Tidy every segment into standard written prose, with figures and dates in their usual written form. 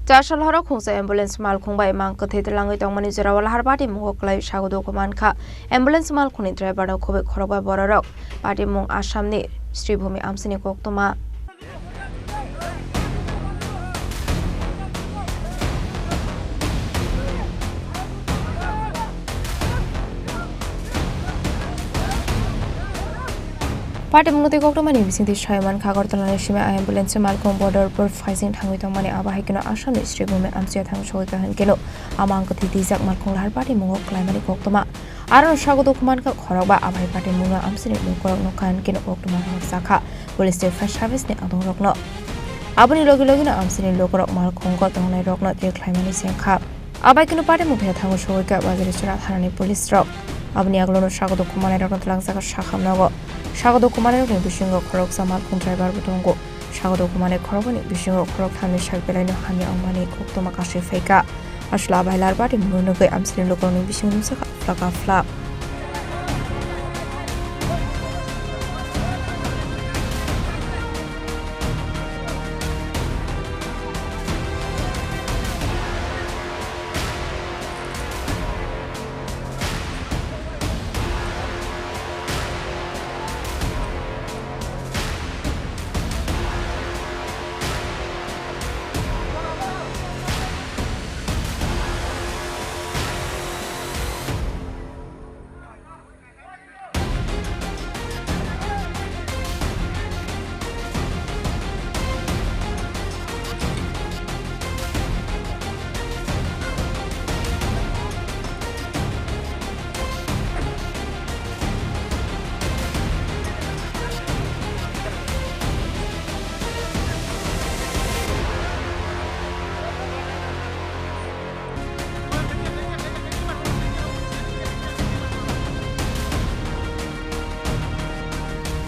Chasal Horo Khungsa ambulance Malkhung by Mangkwthwi Twlangwi Tongmani Jorao Lahar Patimungo Kwlaiwi Sago Dukhomankha ambulance Malkhungni driver no Khobwi Khorokba Bororok Patimung Assam ni Sribhumi Amchai Koktwma Patimung Koktwmani bising Shaiman Khagortolani Shime ambulance Malkhung border per fighting Tangwi Tongmani Abahikino Assam ni Sribhumi Amchai Thang Shoika Hankino Mangkwthwi Dijak Malkhung Lahar Patimungo Kwlaiwi Koktwma Aron Sago Dukhomankha Khorokba Abai Patimunga Amchai ni Korok Nokan Kino Koktwma Saka Police Fire Service ni Adong Rokno Abuni logi na Amchai ni Lokorok Malkhung ko Tongnai Rokno Kwlaiwi Sengkha Abai Kino Patimung Thang Shoika Bazari Surat Harani Police Rock Abuni Aglono Sago Dukhomankha Rokno Tlangsaka Shakhamnago Sago Dukhomankha ni bisingo Khoroksa Malkhung driver butongo Sago Dukhomankha Khorokbani bisingo Khorok thani sakbelai no hani Tongmani Koktwma kasi faika Asla Lahar Patimungo Kwlaiwi Amchai ni Lokorok ni bisingo saka flaka flak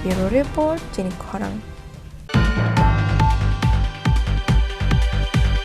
Horo report Chini Khorang